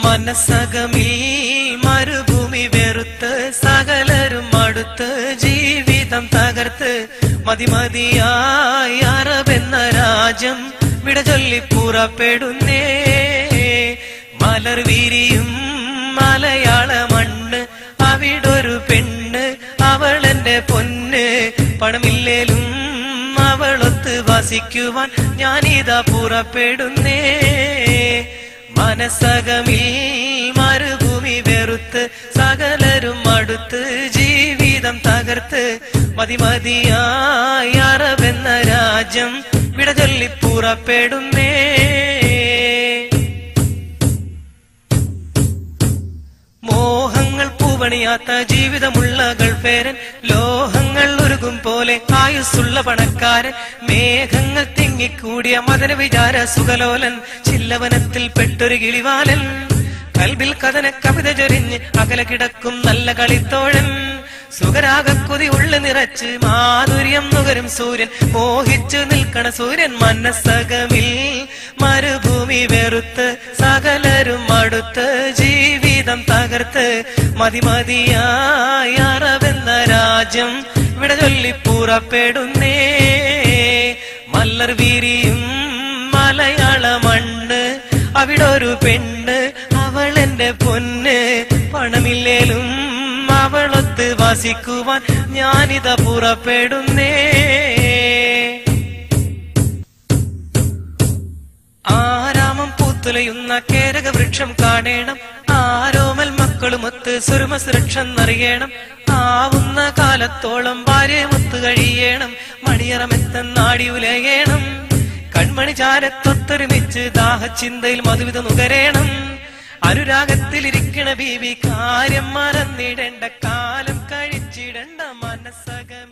മനസ്സകമിൽ മരുഭൂമി വെറുത്ത് സകലരും അടുത്ത് ജീവിതം തകർത്ത് മതിമതിയായി അറബെന്ന രാജ്യം വിട ചൊല്ലി പുറപ്പെടുന്നേ. മലർ വിരിയും മലയാള മണ്ണ്, അവിടൊരു പെണ്ണ് അവളെന്റെ പൊന്ന്. പണമില്ലേലും അവളൊത്ത് വസിക്കുവാൻ ഞാനിതാ പുറപ്പെടുന്നേ. മനസ്സകമിൽ മരുഭൂമി വെറുത്ത് സകലരും അടുത്ത് ജീവിതം തകർത്ത് മതിമതിയായി അറബെന്ന രാജ്യം വിട ചൊല്ലി പുറപ്പെടുന്നേ. മോഹങ്ങൾ പൂവണിയാത്ത ജീവിതമുള്ള ഗൾഫേരൻ, ലോഹങ്ങൾ ഉരുകും പോലെ ആയുസ്സുള്ള പണക്കാരൻ, മേഘങ്ങൾ തിങ്ങിക്കൂടിയ മദന വിചാര സുഖലോലൻ, ചില്ലവനത്തിൽ പെട്ടൊരു കിളിവാലൻ, കൽബിൽ കഥന കവിത ചൊരിഞ്ഞ് അകലെ കിടക്കും നല്ല കളിത്തോഴൻ, സുഖരാഗക്കൊതി ഉള്ളു നിറച്ച് മാധുര്യം നുകരും സൂര്യൻ, മോഹിച്ചു നിൽക്കണ സൂര്യൻ. മനസ്സകമിൽ മരുഭൂമി വെറുത്ത് സകലരും അടുത്ത് ജീവിതം തകർത്ത് മതിമതിയായി അറബെന്ന രാജ്യം വിട ചൊല്ലി പുറപ്പെടുന്നേ. മലർ വിരിയും മലയാള മണ്ണ്, അവിടൊരു പെണ്ണ് അവളെന്റെ പൊന്ന്. പണമില്ലേലും അവളൊത്ത് വസിക്കുവാൻ ഞാനിതാ പുറപ്പെടുന്നേ. ആരാമം പൂത്തുലയുന്ന കേരക വൃക്ഷം കാണേണം, ആരോമൽ മക്കളുമൊത്ത് സുരമ സുരക്ഷന്നറിയണം. ആവുന്ന കാലത്തോളം ഭാര്യമൊത്ത് കഴിയണം, മണിയറമെത്തന്നാടി ഉലയണം. കൺമണി ചാരത്തൊത്തൊരുമിച്ച് ദാഹചിന്തയിൽ മധുവിധ നുകരേണം. അനുരാഗത്തിലിരിക്കണ ബീവി കാര്യം മറന്നിടേണ്ട, കാലം കഴിച്ചിടണ്ട. മനസ്സകം